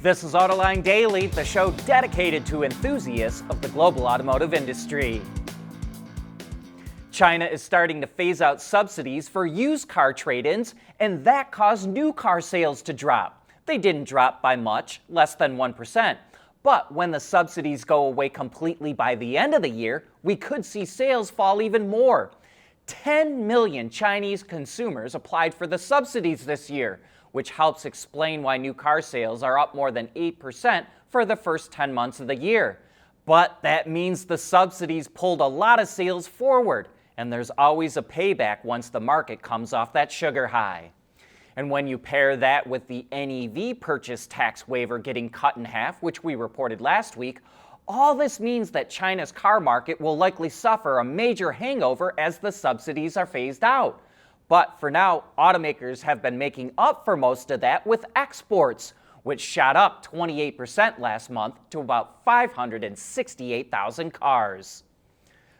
This is Autoline Daily, the show dedicated to enthusiasts of the global automotive industry. China is starting to phase out subsidies for used car trade-ins, and that caused new car sales to drop. They didn't drop by much, less than 1%. But when the subsidies go away completely by the end of the year, we could see sales fall even more. 10 million Chinese consumers applied for the subsidies this year, which helps explain why new car sales are up more than 8% for the first 10 months of the year. But that means the subsidies pulled a lot of sales forward, and there's always a payback once the market comes off that sugar high. And when you pair that with the NEV purchase tax waiver getting cut in half, which we reported last week, all this means that China's car market will likely suffer a major hangover as the subsidies are phased out. But for now, automakers have been making up for most of that with exports, which shot up 28% last month to about 568,000 cars.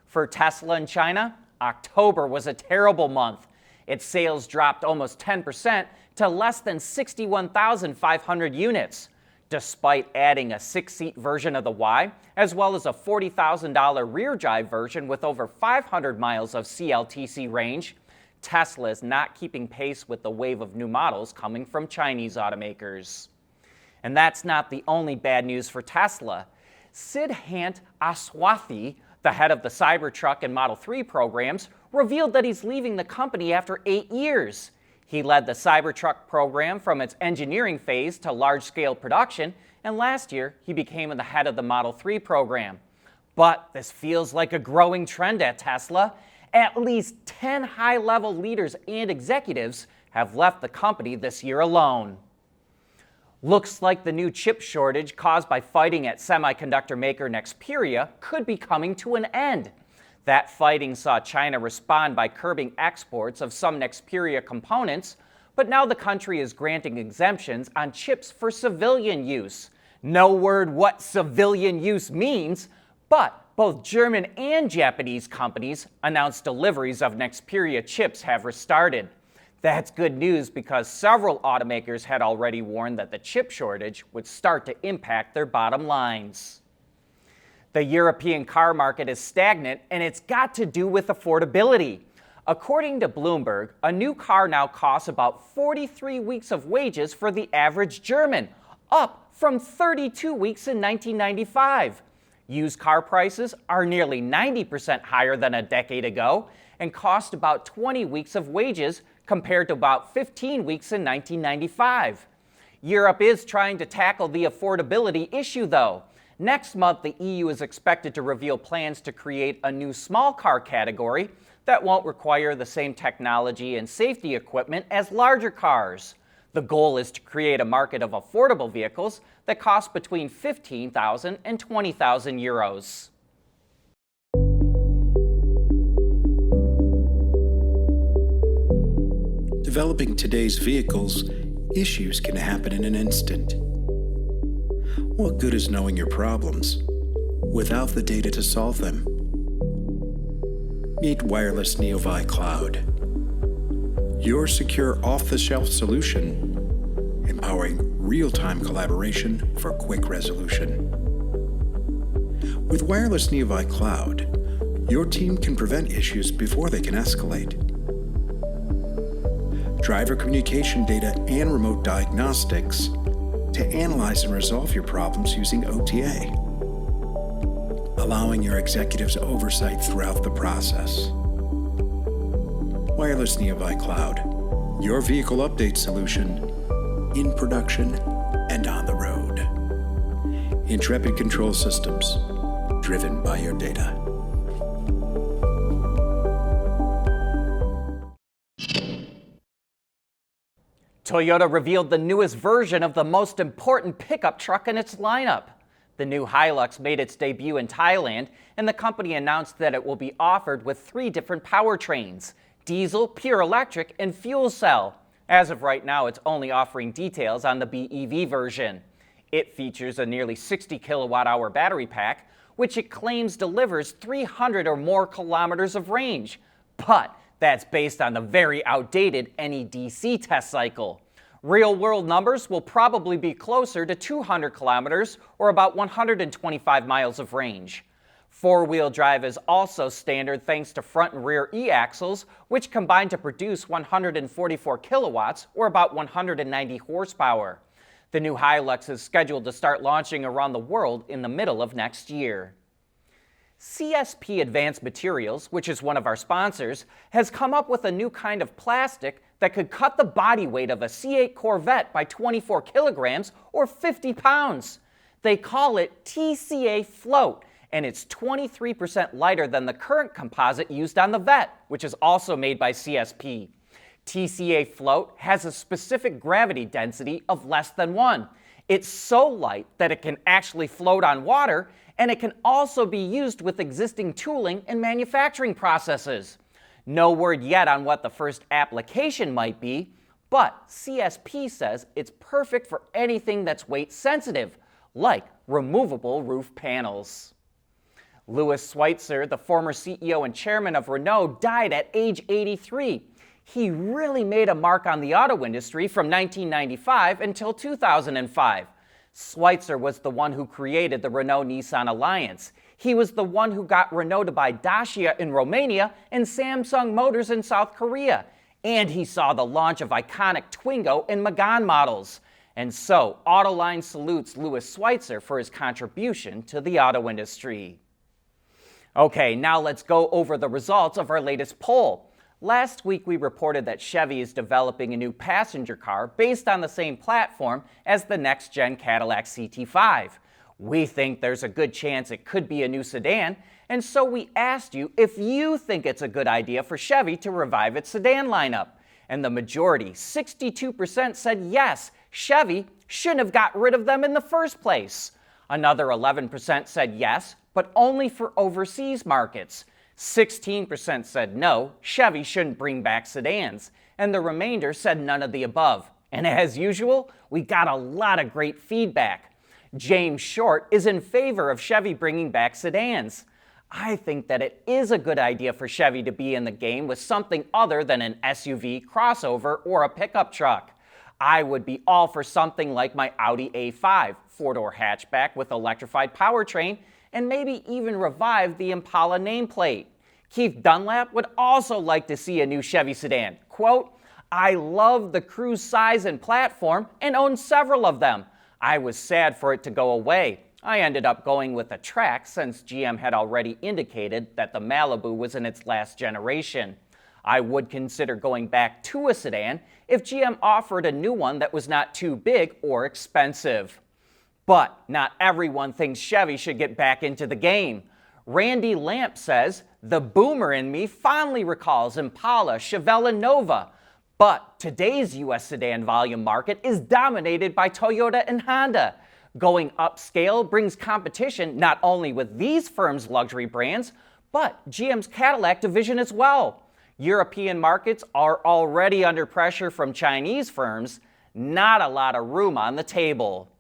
For Tesla in China, October was a terrible month. Its sales dropped almost 10% to less than 61,500 units, despite adding a 6-seat version of the Y, as well as a $40,000 rear drive version with over 500 miles of CLTC range. Tesla is not keeping pace with the wave of new models coming from Chinese automakers. And that's not the only bad news for Tesla. Siddhant Aswathi, the head of the Cybertruck and Model 3 programs, revealed that he's leaving the company after 8 years. He led the Cybertruck program from its engineering phase to large-scale production, and last year he became the head of the Model 3 program. But this feels like a growing trend at Tesla. At least 10 high-level leaders and executives have left the company this year alone. Looks like the new chip shortage caused by fighting at semiconductor maker Nexperia could be coming to an end. That fighting saw China respond by curbing exports of some Nexperia components, but now the country is granting exemptions on chips for civilian use. No word what civilian use means, but both German and Japanese companies announced deliveries of Nexperia chips have restarted. That's good news because several automakers had already warned that the chip shortage would start to impact their bottom lines. The European car market is stagnant, and it's got to do with affordability. According to Bloomberg, a new car now costs about 43 weeks of wages for the average German, up from 32 weeks in 1995. Used car prices are nearly 90% higher than a decade ago and cost about 20 weeks of wages compared to about 15 weeks in 1995. Europe is trying to tackle the affordability issue, though. Next month, the EU is expected to reveal plans to create a new small car category that won't require the same technology and safety equipment as larger cars. The goal is to create a market of affordable vehicles that cost between 15,000 and 20,000 euros. Developing today's vehicles, issues can happen in an instant. What good is knowing your problems without the data to solve them? Meet Wireless Neovi Cloud, your secure off-the-shelf solution, empowering real-time collaboration for quick resolution. With Wireless Neovi Cloud, your team can prevent issues before they can escalate. Driver communication data and remote diagnostics to analyze and resolve your problems using OTA, allowing your executives oversight throughout the process. Wireless Neovi Cloud, your vehicle update solution in production and on the road. Intrepid Control Systems, driven by your data. Toyota revealed the newest version of the most important pickup truck in its lineup. The new Hilux made its debut in Thailand, and the company announced that it will be offered with 3 different powertrains: diesel, pure electric, and fuel cell. As of right now, it's only offering details on the BEV version. It features a nearly 60 kilowatt-hour battery pack, which it claims delivers 300 or more kilometers of range. But that's based on the very outdated NEDC test cycle. Real-world numbers will probably be closer to 200 kilometers or about 125 miles of range. Four-wheel drive is also standard thanks to front and rear e-axles, which combine to produce 144 kilowatts or about 190 horsepower. The new Hilux is scheduled to start launching around the world in the middle of next year. CSP Advanced Materials, which is one of our sponsors, has come up with a new kind of plastic that could cut the body weight of a C8 Corvette by 24 kilograms or 50 pounds. They call it TCA Float, and it's 23% lighter than the current composite used on the Vette, which is also made by CSP. TCA Float has a specific gravity density of less than 1. It's so light that it can actually float on water, and it can also be used with existing tooling and manufacturing processes. No word yet on what the first application might be, but CSP says it's perfect for anything that's weight sensitive, like removable roof panels. Louis Schweitzer, the former CEO and chairman of Renault, died at age 83. He really made a mark on the auto industry from 1995 until 2005. Schweitzer was the one who created the Renault-Nissan alliance. He was the one who got Renault to buy Dacia in Romania and Samsung Motors in South Korea. And he saw the launch of iconic Twingo and Megane models. And so, Autoline salutes Louis Schweitzer for his contribution to the auto industry. Okay, now let's go over the results of our latest poll. Last week we reported that Chevy is developing a new passenger car based on the same platform as the next-gen Cadillac CT5. We think there's a good chance it could be a new sedan, and so we asked you if you think it's a good idea for Chevy to revive its sedan lineup. And the majority, 62%, said yes, Chevy shouldn't have got rid of them in the first place. Another 11% said yes, but only for overseas markets. 16% said no, Chevy shouldn't bring back sedans, and the remainder said none of the above. And as usual, we got a lot of great feedback. James Short is in favor of Chevy bringing back sedans. I think that it is a good idea for Chevy to be in the game with something other than an SUV, crossover, or a pickup truck. I would be all for something like my Audi A5, four-door hatchback with electrified powertrain, and maybe even revive the Impala nameplate. Keith Dunlap would also like to see a new Chevy sedan. Quote, "I love the Cruze size and platform and own several of them. I was sad for it to go away. I ended up going with a Track since GM had already indicated that the Malibu was in its last generation. I would consider going back to a sedan if GM offered a new one that was not too big or expensive." But not everyone thinks Chevy should get back into the game. Randy Lamp says, "The boomer in me fondly recalls Impala, Chevelle, and Nova. But today's U.S. sedan volume market is dominated by Toyota and Honda. Going upscale brings competition not only with these firms' luxury brands, but GM's Cadillac division as well. European markets are already under pressure from Chinese firms. Not a lot of room on the table."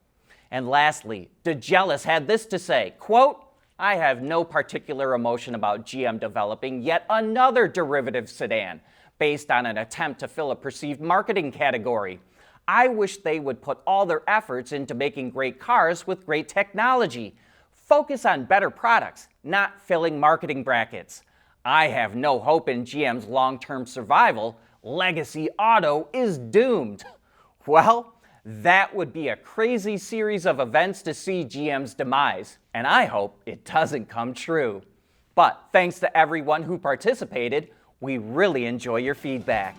And lastly, DeGelis had this to say, quote, "I have no particular emotion about GM developing yet another derivative sedan based on an attempt to fill a perceived marketing category. I wish they would put all their efforts into making great cars with great technology. Focus on better products, not filling marketing brackets. I have no hope in GM's long-term survival. Legacy Auto is doomed." Well, that would be a crazy series of events to see GM's demise, and I hope it doesn't come true. But thanks to everyone who participated, we really enjoy your feedback.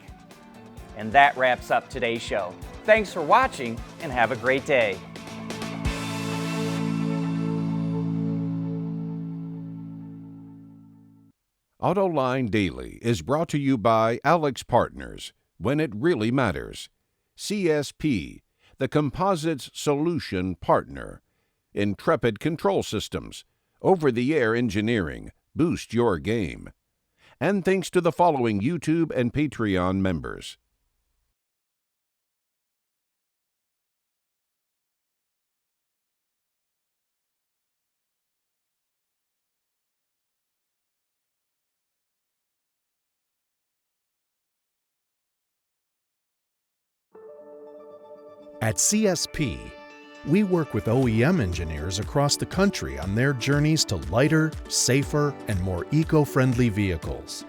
And that wraps up today's show. Thanks for watching, and have a great day. Autoline Daily is brought to you by Alex Partners, when it really matters. CSP, the Composites Solution Partner. Intrepid Control Systems, over-the-air engineering, boost your game. And thanks to the following YouTube and Patreon members. At CSP, we work with OEM engineers across the country on their journeys to lighter, safer, and more eco-friendly vehicles.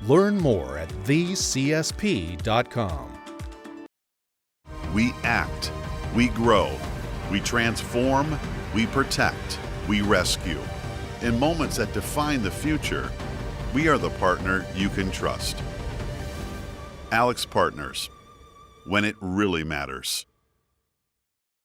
Learn more at thecsp.com. We act, we grow, we transform, we protect, we rescue. In moments that define the future, we are the partner you can trust. Alex Partners, when it really matters.